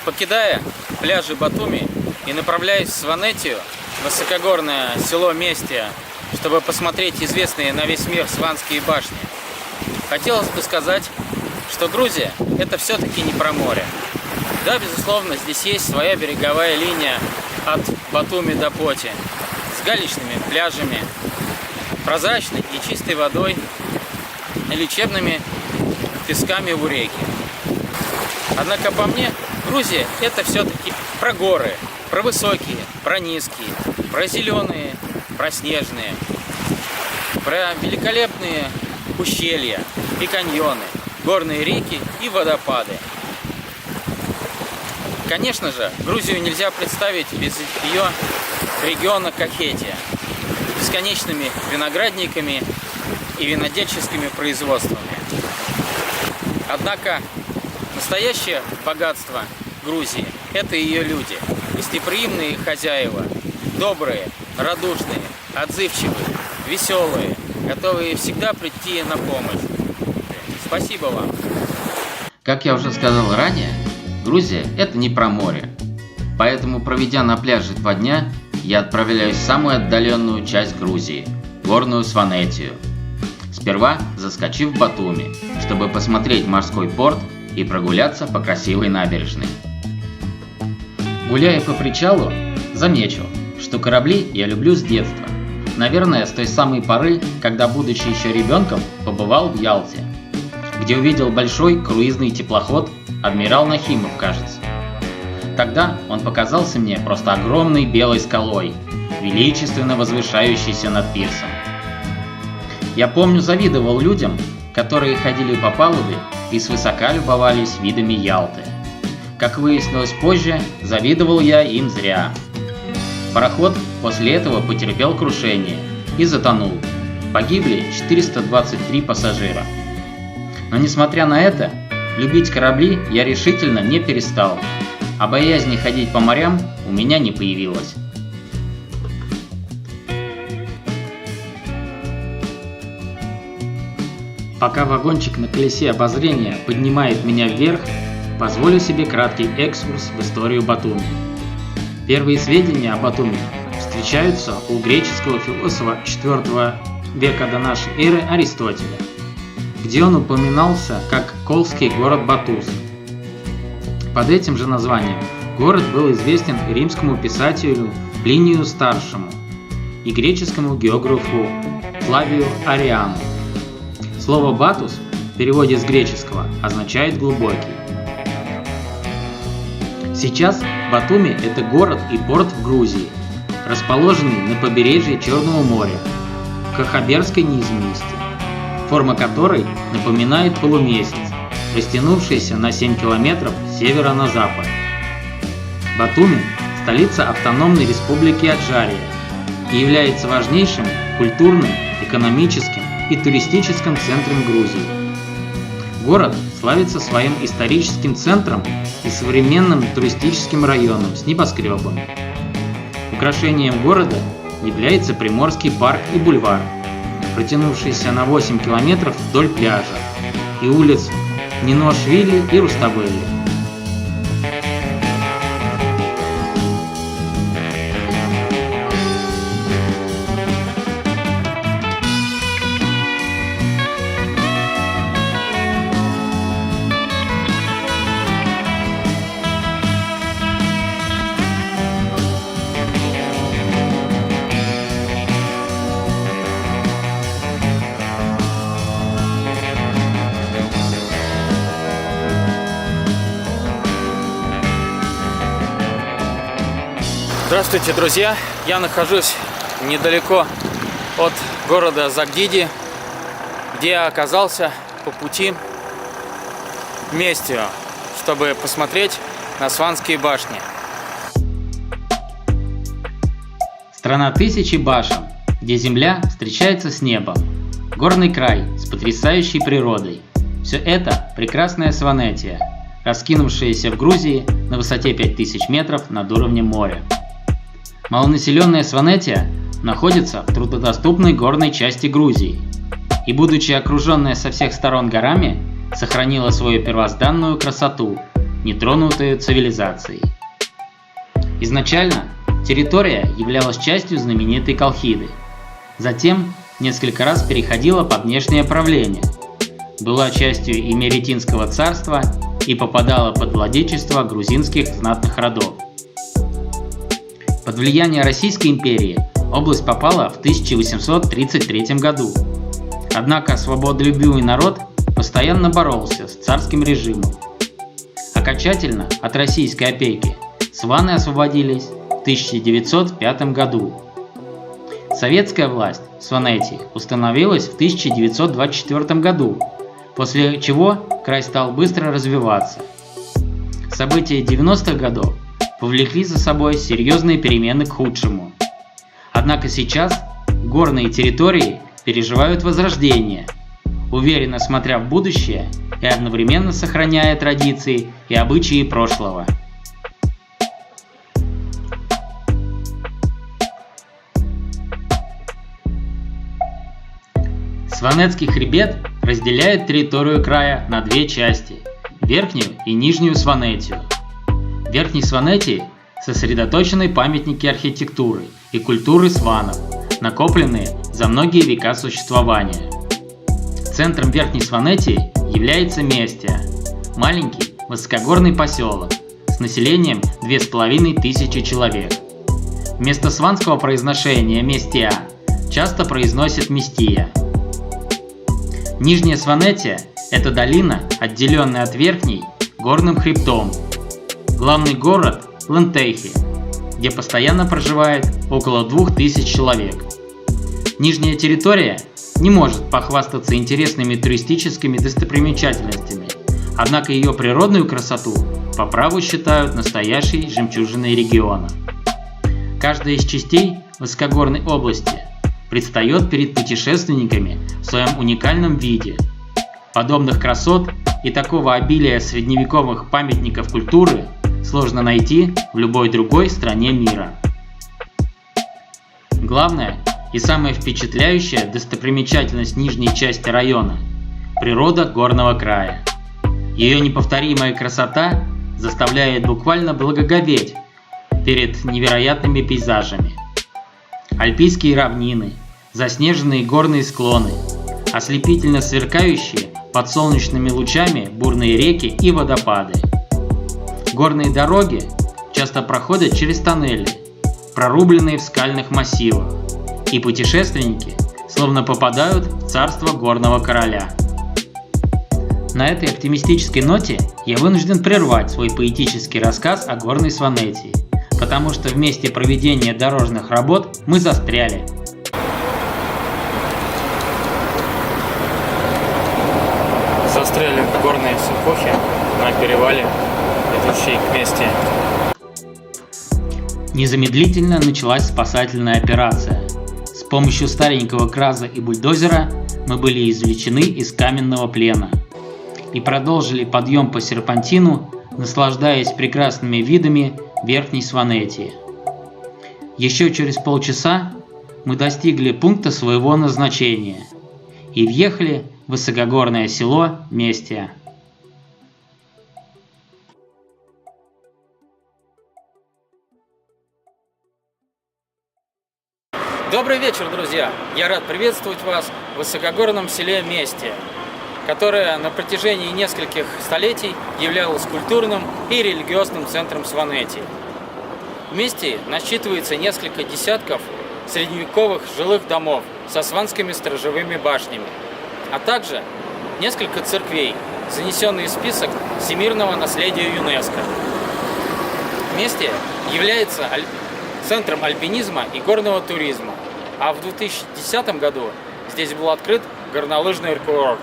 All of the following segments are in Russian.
Покидая пляжи Батуми и направляясь в Сванетию, высокогорное село Местия, чтобы посмотреть известные на весь мир Сванские башни, хотелось бы сказать, что Грузия – это все-таки не про море. Да, безусловно, здесь есть своя береговая линия от Батуми до Поти, с галечными пляжами, прозрачной и чистой водой, лечебными песками у реки. Однако по мне, Грузия – это все-таки про горы, про высокие, про низкие, про зеленые, про снежные, про великолепные ущелья и каньоны, горные реки и водопады. Конечно же, Грузию нельзя представить без ее региона Кахетия, бесконечными виноградниками и винодельческими производствами. Однако настоящее богатство Грузии – это ее люди, гостеприимные хозяева, добрые, радушные, отзывчивые, веселые, готовые всегда прийти на помощь. Спасибо вам. Как я уже сказал ранее, Грузия – это не про море. Поэтому, проведя на пляже 2 дня, я отправляюсь в самую отдаленную часть Грузии – горную Сванетию. Сперва заскочив в Батуми, чтобы посмотреть морской порт и прогуляться по красивой набережной. Гуляя по причалу, замечу, что корабли я люблю с детства. Наверное, с той самой поры, когда, будучи еще ребенком, побывал в Ялте, где увидел большой круизный теплоход «Адмирал Нахимов», кажется. Тогда он показался мне просто огромной белой скалой, величественно возвышающейся над пирсом. Я помню, завидовал людям, которые ходили по палубе и свысока любовались видами Ялты. Как выяснилось позже, завидовал я им зря. Пароход после этого потерпел крушение и затонул. Погибли 423 пассажира. Но несмотря на это, любить корабли я решительно не перестал, а боязни ходить по морям у меня не появилось. Пока вагончик на колесе обозрения поднимает меня вверх, позволю себе краткий экскурс в историю Батуми. Первые сведения о Батуми встречаются у греческого философа IV века до нашей эры Аристотеля, где он упоминался как Колский город Батус. Под этим же названием город был известен римскому писателю Плинию Старшему и греческому географу Флавию Ариану. Слово «батус» в переводе с греческого означает «глубокий». Сейчас Батуми – это город и порт в Грузии, расположенный на побережье Черного моря, в Кахаберской низменности, форма которой напоминает полумесяц, растянувшийся на 7 километров с севера на запад. Батуми – столица автономной республики Аджария и является важнейшим культурным, экономическим и туристическим центром Грузии. Город славится своим историческим центром и современным туристическим районом с небоскребами. Украшением города является Приморский парк и бульвар, протянувшийся на 8 километров вдоль пляжа, и улиц Ниношвили и Руставели. Здравствуйте, друзья! Я нахожусь недалеко от города Загдиди, где я оказался по пути в Местию, чтобы посмотреть на Сванские башни. Страна тысячи башен, где земля встречается с небом. Горный край с потрясающей природой. Все это прекрасная Сванетия, раскинувшаяся в Грузии на высоте 5000 метров над уровнем моря. Малонаселенная Сванетия находится в труднодоступной горной части Грузии и, будучи окруженная со всех сторон горами, сохранила свою первозданную красоту нетронутую цивилизацией. Изначально территория являлась частью знаменитой Колхиды. Затем несколько раз переходила под внешнее правление, была частью Имеретинского царства и попадала под владычество грузинских знатных родов. Под влияние Российской империи область попала в 1833 году. Однако свободолюбивый народ постоянно боролся с царским режимом. Окончательно от российской опеки сваны освободились в 1905 году. Советская власть в Сванетии установилась в 1924 году, после чего край стал быстро развиваться. События 90-х годов повлекли за собой серьезные перемены к худшему. Однако сейчас горные территории переживают возрождение, уверенно смотря в будущее и одновременно сохраняя традиции и обычаи прошлого. Сванетский хребет разделяет территорию края на две части – Верхнюю и Нижнюю Сванетию. В Верхней Сванетии сосредоточены памятники архитектуры и культуры сванов, накопленные за многие века существования. Центром Верхней Сванетии является Местия – маленький высокогорный поселок с населением 2500 человек. Вместо сванского произношения Местия часто произносят Местия. Нижняя Сванетия – это долина, отделенная от Верхней горным хребтом. Главный город – Лентехи, где постоянно проживает около 2000 человек. Нижняя территория не может похвастаться интересными туристическими достопримечательностями, однако ее природную красоту по праву считают настоящей жемчужиной региона. Каждая из частей высокогорной области предстает перед путешественниками в своем уникальном виде. Подобных красот и такого обилия средневековых памятников культуры сложно найти в любой другой стране мира. Главная и самая впечатляющая достопримечательность нижней части района – природа горного края. Ее неповторимая красота заставляет буквально благоговеть перед невероятными пейзажами. Альпийские равнины, заснеженные горные склоны, ослепительно сверкающие под солнечными лучами бурные реки и водопады. Горные дороги часто проходят через тоннели, прорубленные в скальных массивах, и путешественники словно попадают в царство горного короля. На этой оптимистической ноте я вынужден прервать свой поэтический рассказ о горной Сванетии, потому что в месте проведения дорожных работ мы застряли. Застряли в горной сухохе на перевале, ведущей к Местии. Незамедлительно началась спасательная операция. С помощью старенького краза и бульдозера мы были извлечены из каменного плена и продолжили подъем по серпантину, наслаждаясь прекрасными видами Верхней Сванетии. Еще через полчаса мы достигли пункта своего назначения и въехали в высокогорное село Местия. Добрый вечер, друзья! Я рад приветствовать вас в высокогорном селе Местия, которое на протяжении нескольких столетий являлось культурным и религиозным центром Сванетии. В Местии насчитывается несколько десятков средневековых жилых домов со сванскими сторожевыми башнями, а также несколько церквей, занесенные в список всемирного наследия ЮНЕСКО. Местия является центром альпинизма и горного туризма, а в 2010 году здесь был открыт горнолыжный курорт.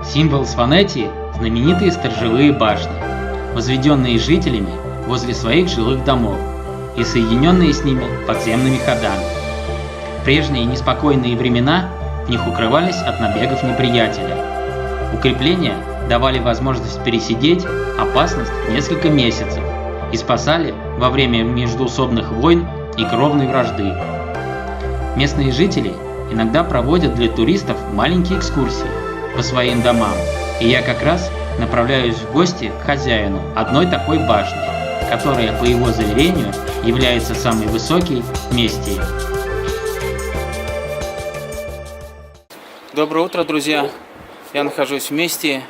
Символ Сванетии – знаменитые сторожевые башни, возведенные жителями возле своих жилых домов и соединенные с ними подземными ходами. В прежние неспокойные времена в них укрывались от набегов неприятеля. Укрепления давали возможность пересидеть опасность несколько месяцев и спасали во время междоусобных войн и кровной вражды. Местные жители иногда проводят для туристов маленькие экскурсии по своим домам, и я как раз направляюсь в гости к хозяину одной такой башни, которая, по его заверению, является самой высокой в Местии. Доброе утро, друзья! Я нахожусь в Местии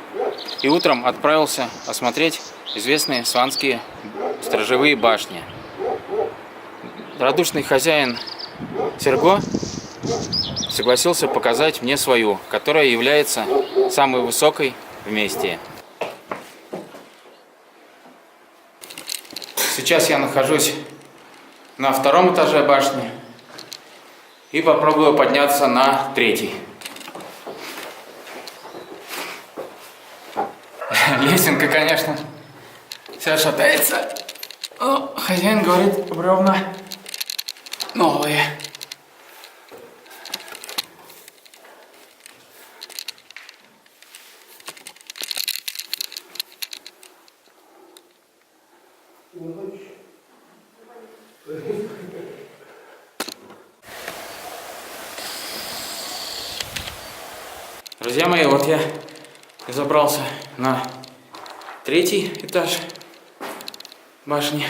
и утром отправился осмотреть известные сванские сторожевые башни. Радушный хозяин Серго согласился показать мне свою, которая является самой высокой в Местии. Сейчас я нахожусь на втором этаже башни и попробую подняться на третий. Лесенка, конечно, вся шатается. Но хозяин говорит, бревна новые. Друзья мои, вот я и забрался на третий этаж башни.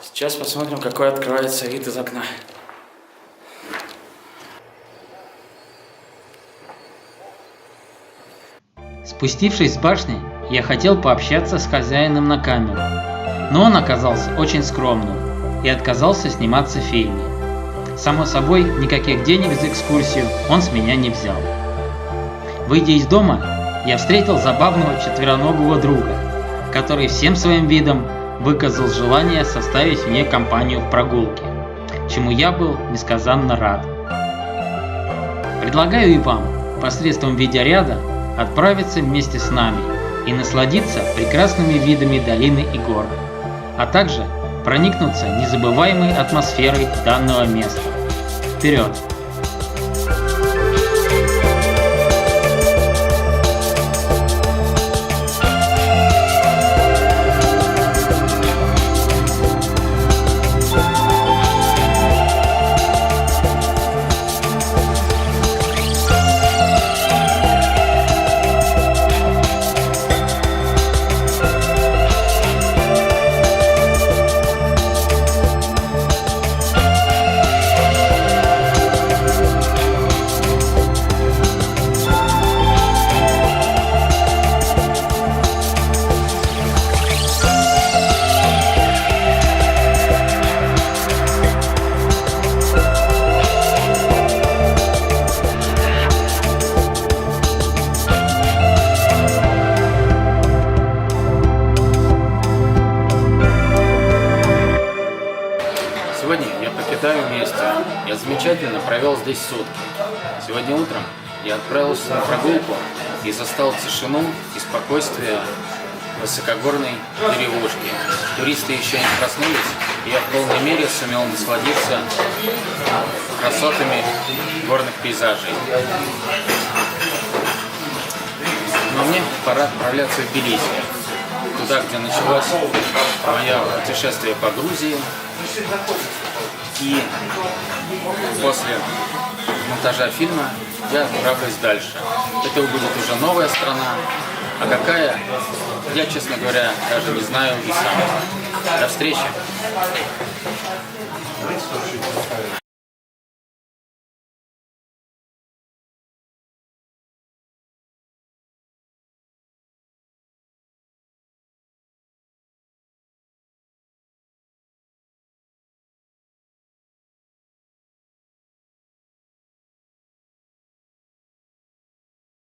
Сейчас посмотрим, какой открывается вид из окна. Спустившись с башни, я хотел пообщаться с хозяином на камеру, но он оказался очень скромным и отказался сниматься в фильме. Само собой, никаких денег за экскурсию он с меня не взял. Выйдя из дома, я встретил забавного четвероногого друга, который всем своим видом выказал желание составить мне компанию в прогулке, чему я был несказанно рад. Предлагаю и вам посредством видеоряда отправиться вместе с нами и насладиться прекрасными видами долины и гор, а также проникнуться незабываемой атмосферой данного места. Вперед! Сегодня я покидаю Местью. Я замечательно провел здесь сутки. Сегодня утром я отправился на прогулку и застал тишину и спокойствие высокогорной деревушки. Туристы еще не проснулись, и я в полной мере сумел насладиться красотами горных пейзажей. Но мне пора отправляться в Тбилиси, туда, где началось мое путешествие по Грузии. И после монтажа фильма я отправлюсь дальше. Это будет уже новая страна. А какая, я, честно говоря, даже не знаю и сам. До встречи!